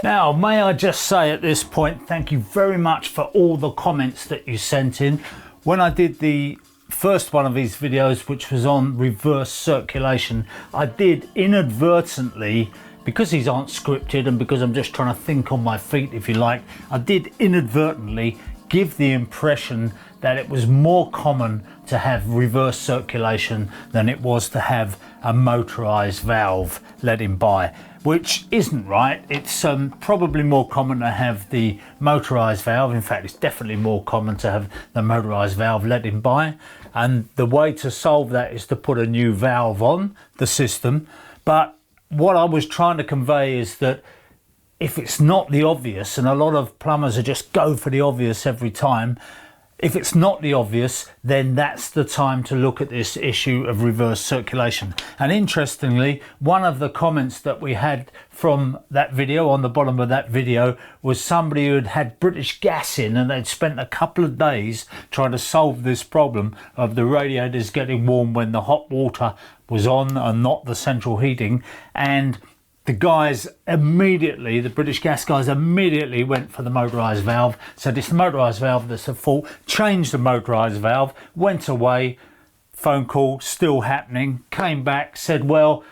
Now, may I just say at this point, thank you very much for all the comments that you sent in. When I did the first one of these videos, which was on reverse circulation, I did inadvertently, because these aren't scripted and because I'm just trying to think on my feet, if you like, I did inadvertently give the impression that it was more common to have reverse circulation than it was to have a motorized valve letting by, which isn't right. It's probably more common to have the motorized valve. In fact, it's definitely more common to have the motorized valve letting by, and the way to solve that is to put a new valve on the system. But what I was trying to convey is that if it's not the obvious, and a lot of plumbers are just go for the obvious every time, if it's not the obvious, then that's the time to look at this issue of reverse circulation. And interestingly, one of the comments that we had from that video, on the bottom of that video, was somebody who had had British Gas in, and they'd spent a couple of days trying to solve this problem of the radiators getting warm when the hot water was on and not the central heating. And the guys immediately, the British Gas guys immediately went for the motorised valve. Said it's the motorised valve that's at fault, changed the motorised valve, went away, phone call, still happening, came back, said, well,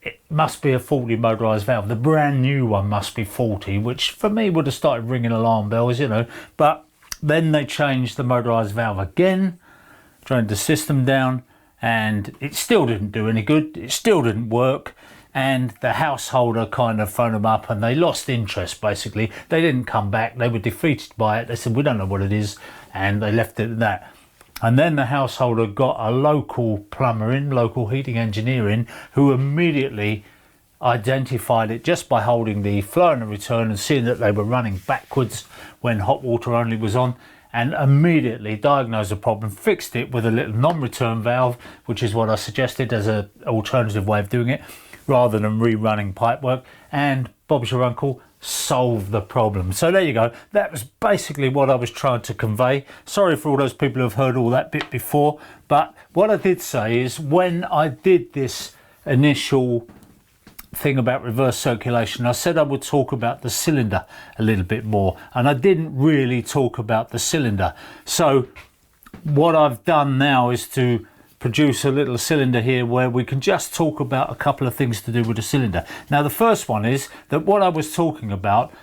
it must be a faulty motorised valve. The brand new one must be faulty, which for me would have started ringing alarm bells, you know. But then they changed the motorised valve again, drained the system down, and it still didn't do any good. It still didn't work. And the householder kind of phoned them up and they lost interest, basically. They didn't come back. They were defeated by it. They said, we don't know what it is. And they left it at that. And then the householder got a local plumber in, local heating engineer in, who immediately identified it just by holding the flow and the return and seeing that they were running backwards when hot water only was on, and immediately diagnosed the problem, fixed it with a little non-return valve, which is what I suggested as an alternative way of doing it, rather than rerunning pipework, and Bob's your uncle solved the problem. So there you go. That was basically what I was trying to convey. Sorry for all those people who have heard all that bit before, but what I did say is when I did this initial thing about reverse circulation, I said I would talk about the cylinder a little bit more, and I didn't really talk about the cylinder. So what I've done now is to produce a little cylinder here where we can just talk about a couple of things to do with the cylinder. Now, the first one is that what I was talking about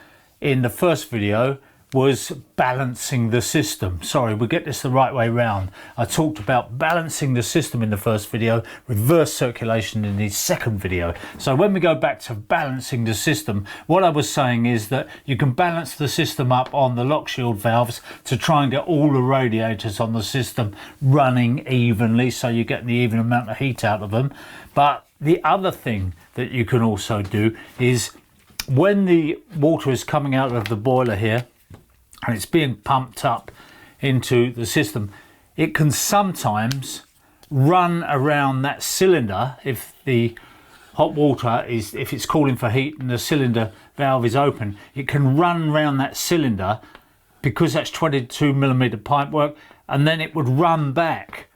in the first video was balancing the system. Sorry, we get this the right way round. I talked about balancing the system in the first video, reverse circulation in the second video. So when we go back to balancing the system, what I was saying is that you can balance the system up on the lock shield valves to try and get all the radiators on the system running evenly, so you're getting the even amount of heat out of them. But the other thing that you can also do is when the water is coming out of the boiler here, and it's being pumped up into the system, it can sometimes run around that cylinder if the hot water is, if it's calling for heat and the cylinder valve is open, it can run around that cylinder because that's 22mm pipework, and then it would run back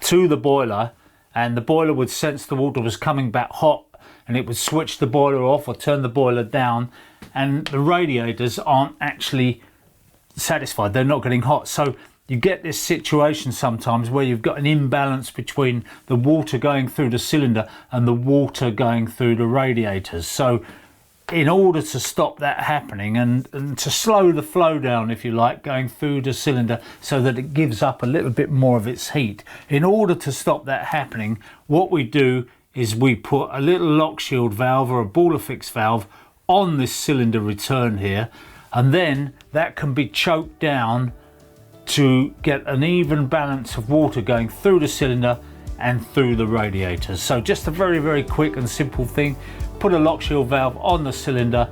to the boiler, and the boiler would sense the water was coming back hot, and it would switch the boiler off or turn the boiler down, and the radiators aren't actually satisfied, they're not getting hot. So you get this situation sometimes where you've got an imbalance between the water going through the cylinder and the water going through the radiators. So in order to stop that happening and to slow the flow down, if you like, going through the cylinder so that it gives up a little bit more of its heat, in order to stop that happening, what we do is we put a little lock shield valve or a ball fix valve on this cylinder return here, and then that can be choked down to get an even balance of water going through the cylinder and through the radiators. So just a very, very quick and simple thing. Put a lock shield valve on the cylinder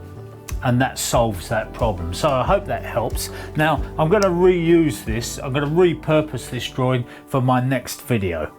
and that solves that problem. So I hope that helps. Now I'm going to reuse this, I'm going to repurpose this drawing for my next video.